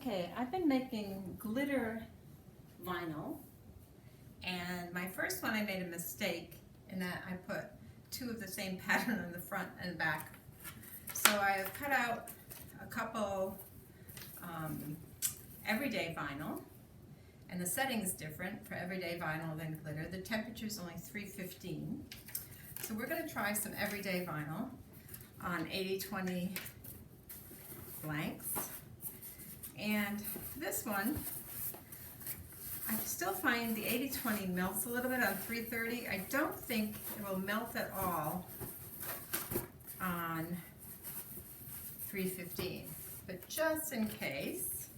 Okay, I've been making glitter vinyl, and my first one I made a mistake in that I put two of the same pattern on the front and back. So I've cut out a couple everyday vinyl, and the setting is different for everyday vinyl than glitter. The temperature is only 315. So we're going to try some everyday vinyl on 80-20 blanks. And this one, I still find the 80-20 melts a little bit on 330. I don't think it will melt at all on 315. But just in case,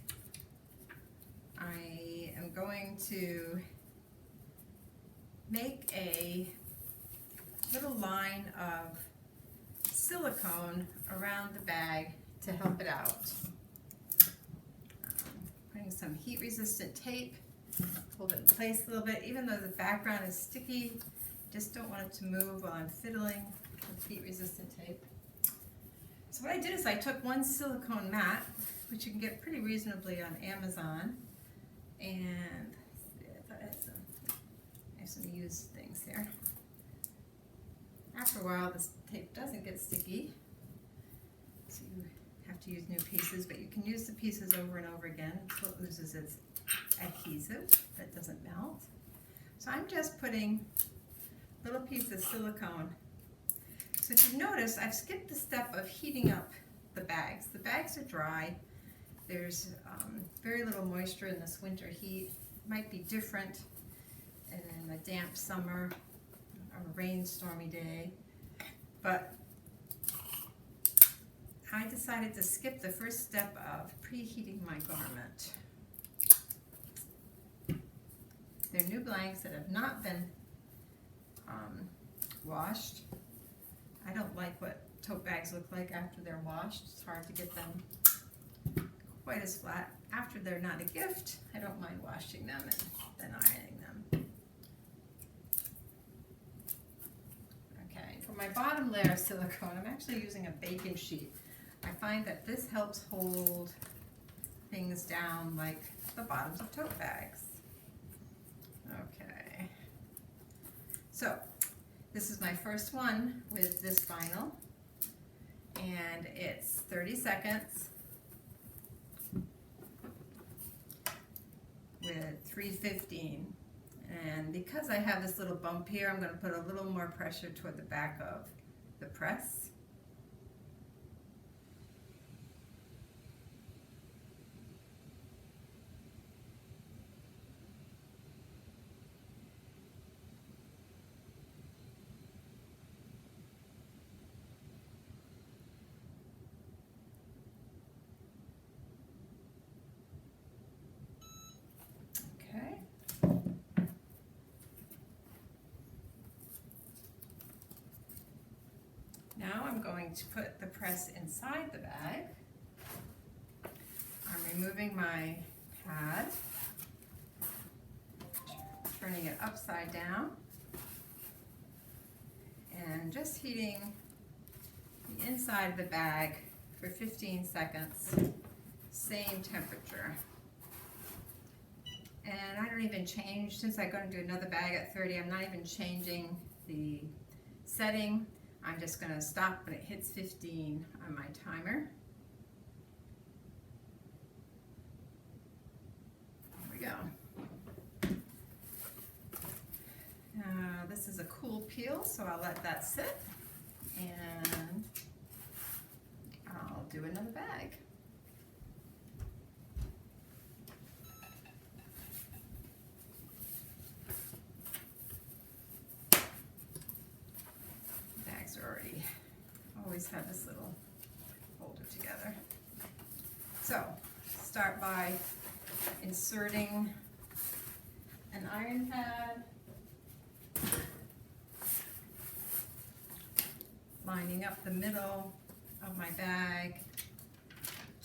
I am going to make a little line of silicone around the bag to help it out. Putting some heat resistant tape, hold it in place a little bit, even though the background is sticky, just don't want it to move while I'm fiddling with heat resistant tape. So what I did is I took one silicone mat, which you can get pretty reasonably on Amazon, and I have some used things here. After a while this tape doesn't get sticky, so you have to use new pieces, but you can use the pieces over and over again until it loses its adhesive that doesn't melt. So I'm just putting little pieces of silicone. So if you notice, I've skipped the step of heating up the bags. The bags are dry. There's very little moisture in this winter heat. It might be different in a damp summer or a rainstormy day, but I decided to skip the first step of preheating my garment. They're new blanks that have not been washed. I don't like what tote bags look like after they're washed. It's hard to get them quite as flat. After they're not a gift, I don't mind washing them and then ironing them. Okay, for my bottom layer of silicone, I'm actually using a baking sheet. I find that this helps hold things down like the bottoms of tote bags. Okay, so this is my first one with this vinyl, and it's 30 seconds with 315. And because I have this little bump here, I'm going to put a little more pressure toward the back of the press. Now I'm going to put the press inside the bag. I'm removing my pad, turning it upside down, and just heating the inside of the bag for 15 seconds, same temperature. And I don't even change, since I'm going to do another bag at 30, I'm not even changing the setting. I'm just going to stop when it hits 15 on my timer. There we go. This is a cool peel, so I'll let that sit, and I'll do another bag. Already always have this little holder together. So start by inserting an iron pad, lining up the middle of my bag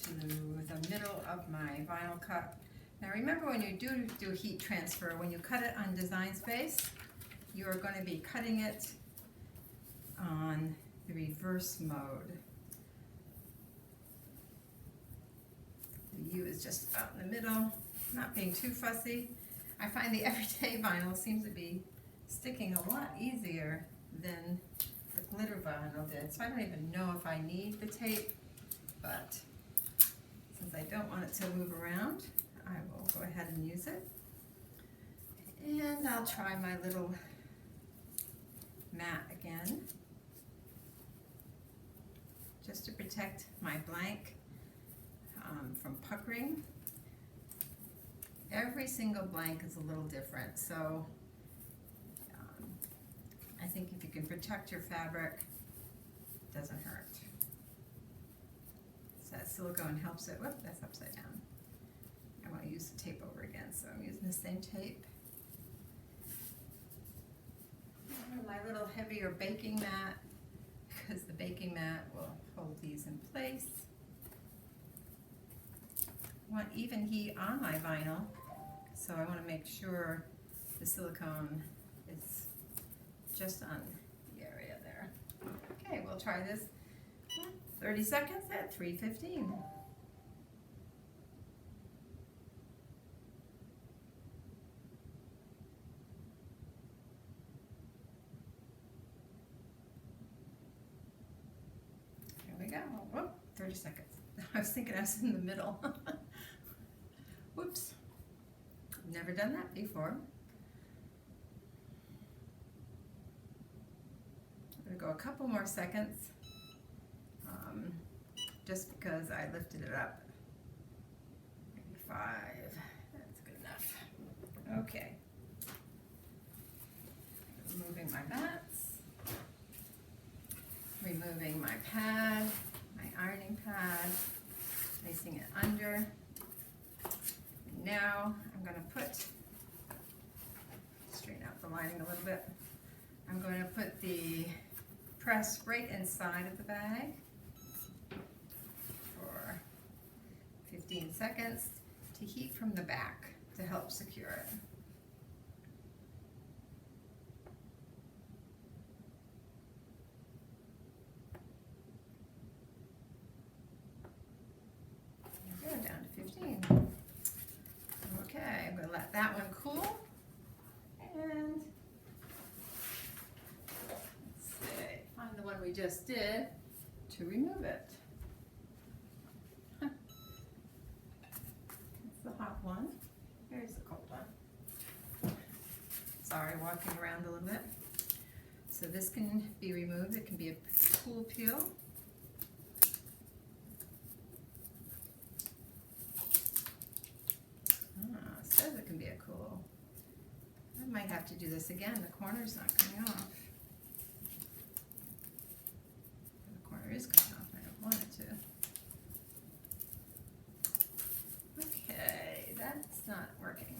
to the middle of my vinyl cut. Now remember, when you do heat transfer, when you cut it on Design Space, you are going to be cutting it on the reverse mode. The U is is just about in the middle, not being too fussy. I find the everyday vinyl seems to be sticking a lot easier than the glitter vinyl did. So I don't even know if I need the tape, but since I don't want it to move around, I will go ahead and use it. And I'll try my little mat again, just to protect my blank from puckering. Every single blank is a little different, so I think if you can protect your fabric, it doesn't hurt. So that silicone helps it. Whoop, that's upside down. I want to use the tape over again, so I'm using the same tape. And my little heavier baking mat, because the baking mat will hold these in place. I want even heat on my vinyl, so I want to make sure the silicone is just on the area there. Okay, we'll try this 30 seconds at 315. Here we go. Whoop, 30 seconds. I was thinking I was in the middle. Whoops. Never done that before. I'm going to go a couple more seconds, just because I lifted it up. Maybe 5. That's good enough. Okay. Removing my mats. Removing my pad, my ironing pad. Placing it under. Now I'm going to straighten out the lining a little bit. I'm going to put the press right inside of the bag for 15 seconds to heat from the back to help secure it. There we go, down to 15. Okay, I'm going to let that one cool, and let's see, find the one we just did to remove it. It's the hot one. Here's the cold one. Sorry, walking around a little bit. So this can be removed. It can be a cool peel. Says it can be a cool. I might have to do this again. The corner's not coming off. The corner is coming off. I don't want it to. Okay, that's not working.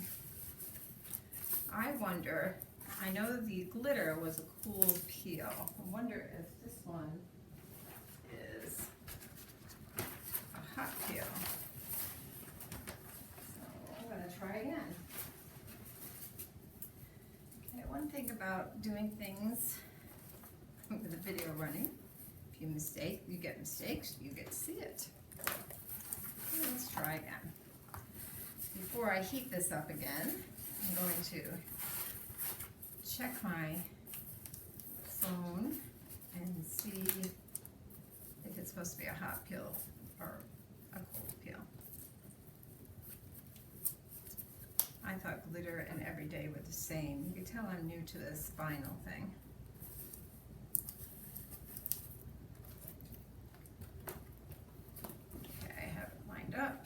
I wonder, I know the glitter was a cool peel. I wonder if this one is a hot peel. Try again. Okay, one thing about doing things with a video running, if you mistake, you get mistakes, you get to see it. Okay, let's try again. Before I heat this up again, I'm going to check my phone and see if it's supposed to be a hot peel or a cold peel. I thought glitter and everyday were the same. You can tell I'm new to this vinyl thing. Okay, I have it lined up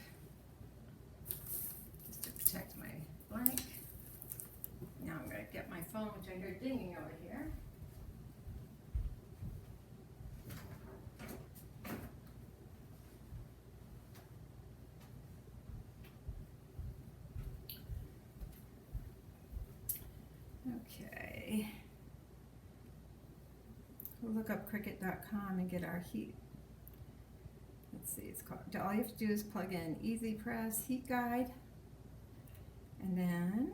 just to protect my blank. Now I'm going to get my phone, which I hear dinging over here. Okay, we'll look up Cricut.com and get our heat. Let's see, it's called, all you have to do is plug in Easy Press Heat Guide, and then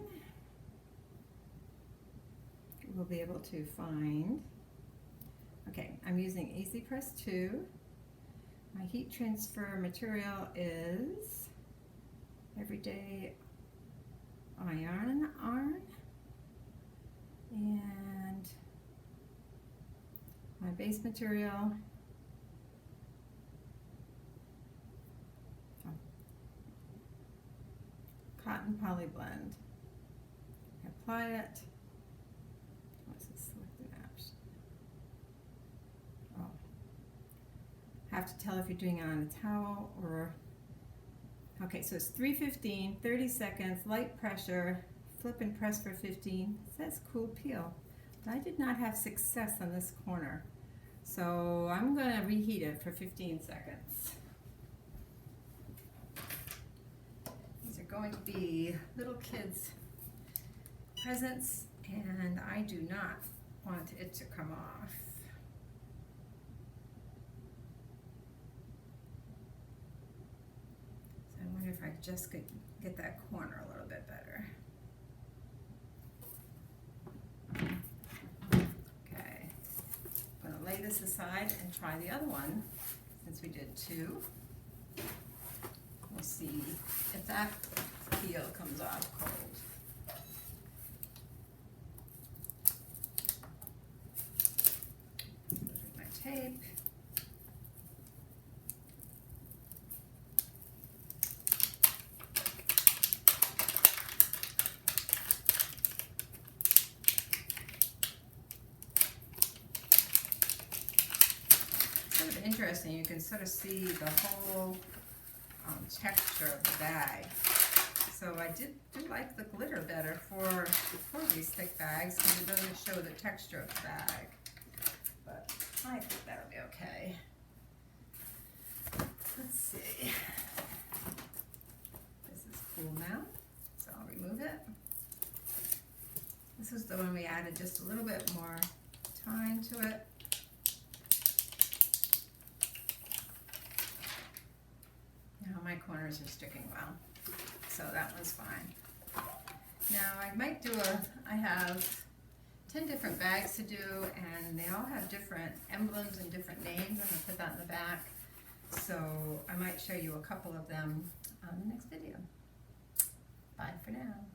we'll be able to find, okay, I'm using Easy Press 2. My heat transfer material is everyday iron, and my base material, cotton poly blend. Apply it. What's this selected apps? Oh, have to tell if you're doing it on a towel or. Okay, so it's 315, 30 seconds, light pressure, flip and press for 15. It says cool peel, but I did not have success on this corner. So I'm going to reheat it for 15 seconds. These are going to be little kids' presents, and I do not want it to come off. I wonder if I just could get that corner a little bit better. Okay, I'm going to lay this aside and try the other one since we did two. We'll see if that peel comes off cold. Look at my tape. Sort of interesting, you can sort of see the whole texture of the bag. So I do like the glitter better for these thick bags because it doesn't show the texture of the bag. But I think that'll be okay. Let's see. This is cool now, so I'll remove it. This is the one we added just a little bit more time to it. Now my corners are sticking well, so that one's fine. Now I might do I have 10 different bags to do, and they all have different emblems and different names. I'm going to put that in the back, so I might show you a couple of them on the next video. Bye for now.